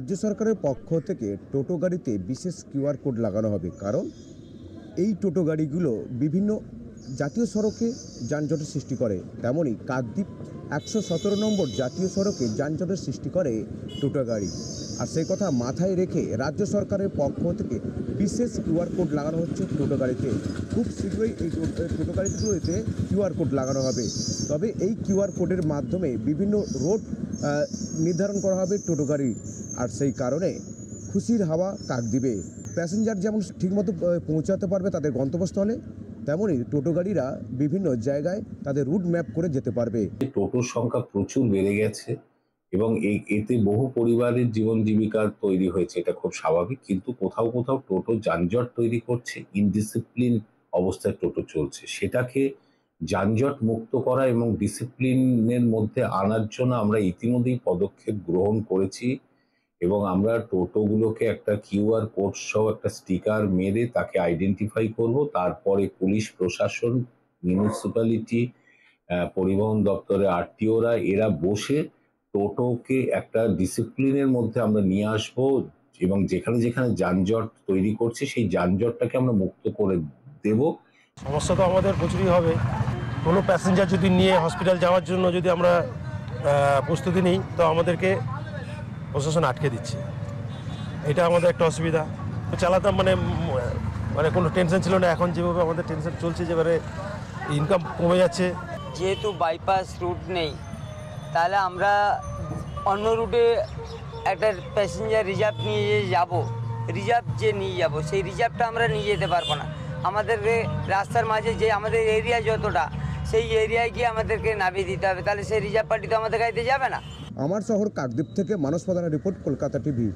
রাজ্য সরকারের পক্ষ থেকে টোটো গাড়িতে বিশেষ কিউআর কোড লাগানো হবে, কারণ এই টোটো গাড়িগুলো বিভিন্ন জাতীয় সড়কে যানজটের সৃষ্টি করে। তেমনই কাকদ্বীপ 117 নম্বর জাতীয় সড়কে যানজটের সৃষ্টি করে টোটো গাড়ি। আর সেই কথা মাথায় রেখে রাজ্য সরকারের পক্ষ থেকে বিশেষ কিউআর কোড লাগানো হচ্ছে টোটো গাড়িতে। খুব শীঘ্রই এই টোটো গাড়িগুলোতে কিউআর কোড লাগানো হবে। তবে এই কিউআর কোডের মাধ্যমে বিভিন্ন রোড নির্ধারণ করা হবে টোটো গাড়ি। আর সেই কারণে খুশির হাওয়া কাকদ্বীপে। প্যাসেঞ্জার যেমন ঠিকমতো পৌঁছাতে পারবে তাদের গন্তব্যস্থলে, তেমনই টোটো গাড়িরা বিভিন্ন জায়গায় তাদের রুট ম্যাপ করে যেতে পারবে। টোটোর সংখ্যা প্রচুর বেড়ে গেছে এবং এতে বহু পরিবারের জীবন জীবিকা তৈরি হয়েছে, এটা খুব স্বাভাবিক। কিন্তু কোথাও কোথাও টোটো যানজট তৈরি করছে, ইনডিসিপ্লিন অবস্থায় টোটো চলছে। সেটাকে যানজট মুক্ত করা এবং ডিসিপ্লিনের মধ্যে আনার জন্য আমরা ইতিমধ্যেই পদক্ষেপ গ্রহণ করেছি এবং আমরা টোটোগুলোকে একটা কিউআর কোড সহ একটা স্টিকার মেরে তাকে আইডেন্টিফাই করব। তারপরে পুলিশ প্রশাসন, মিউনিসিপ্যালিটি, পরিবহন দপ্তরের আরটিওরা এরা বসে টোটোকে একটা ডিসিপ্লিনের মধ্যে আমরা নিয়ে আসবো এবং যেখানে যেখানে যানজট তৈরি করছে সেই যানজটটাকে আমরা মুক্ত করে দেব। সমস্যা তো আমাদের প্রচুরই হবে। কোনো প্যাসেঞ্জার যদি নিয়ে হসপিটাল যাওয়ার জন্য যদি আমরা প্রস্তুতি নিই, তো আমাদেরকে প্রশাসন আটকে দিচ্ছে। এটা আমাদের একটা অসুবিধা। চালাতাম মানে কোনো টেনশন ছিল না। এখন যেভাবে আমাদের টেনশন চলছে, যেবারে ইনকাম কমে যাচ্ছে। যেহেতু বাইপাস রুট নেই, তাহলে আমরা অন্য রুটে একটা প্যাসেঞ্জার রিজার্ভ নিয়ে যাব, সেই রিজার্ভটা আমরা নিয়ে যেতে পারবো না। আমাদেরকে রাস্তার মাঝে যে আমাদের এরিয়া যতটা, সেই এরিয়ায় গিয়ে আমাদেরকে নামিয়ে দিতে হবে। তাহলে সেই রিজার্ভ পার্টি তো আমাদের গাড়িতে যাবে না। আমার শহর কাকদ্বীপ থেকে মানস প্রধানের রিপোর্ট, কলকাতা টিভি।